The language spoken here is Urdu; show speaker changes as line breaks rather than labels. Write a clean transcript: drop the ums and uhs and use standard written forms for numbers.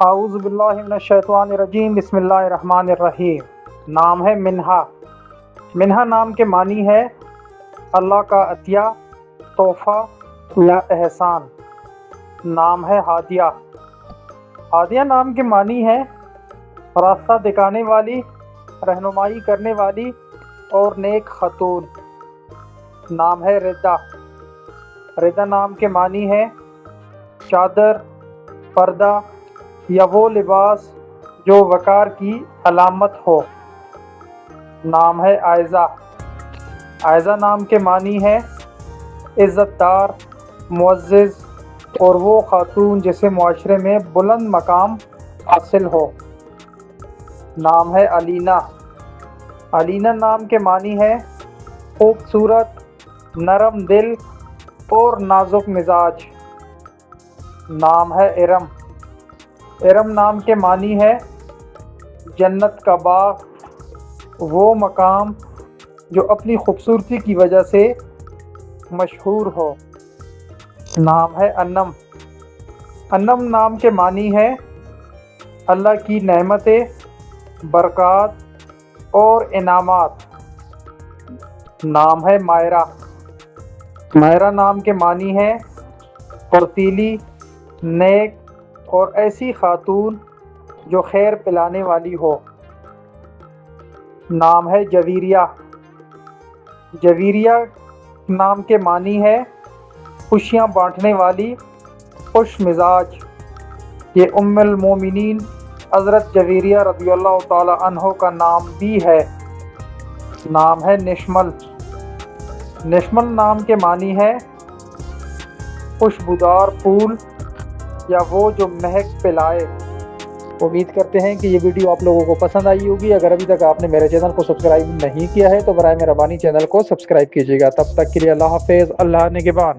اعوذ باللہ من الشیطان الرجیم، بسم اللہ الرحمن الرحیم۔ نام ہے منہا۔ منہا نام کے معنی ہے اللہ کا عطیہ، تحفہ یا احسان۔ نام ہے ہادیہ۔ ہادیہ نام کے معنی ہے راستہ دکھانے والی، رہنمائی کرنے والی اور نیک خاتون۔ نام ہے ردا۔ ردا نام کے معنی ہے چادر، پردہ یا وہ لباس جو وقار کی علامت ہو۔ نام ہے عائزہ۔ عائزہ نام کے معنی ہے عزت دار، معزز اور وہ خاتون جسے معاشرے میں بلند مقام حاصل ہو۔ نام ہے علینا۔ علینا نام کے معنی ہے خوبصورت، نرم دل اور نازک مزاج۔ نام ہے ارم۔ ارم نام کے معنی ہے جنت کا باغ، وہ مقام جو اپنی خوبصورتی کی وجہ سے مشہور ہو۔ نام ہے انم۔ انم نام کے معنی ہے اللہ کی نعمتیں، برکات اور انعامات۔ نام ہے مائرہ۔ مائرہ نام کے معنی ہے پرتیلی، نیک اور ایسی خاتون جو خیر پلانے والی ہو۔ نام ہے جویریہ۔ جویریہ نام کے معنی ہے خوشیاں بانٹنے والی، خوش مزاج۔ یہ ام المومنین حضرت جویریہ رضی اللہ تعالی عنہ کا نام بھی ہے۔ نام ہے نشمل۔ نشمل نام کے معنی ہے خوشبودار پھول یا وہ جو مہک پلائے۔ امید کرتے ہیں کہ یہ ویڈیو آپ لوگوں کو پسند آئی ہوگی۔ اگر ابھی تک آپ نے میرے چینل کو سبسکرائب نہیں کیا ہے تو برائے مہربانی چینل کو سبسکرائب کیجیے گا۔ تب تک کے لیے اللہ حافظ، اللہ نگہبان۔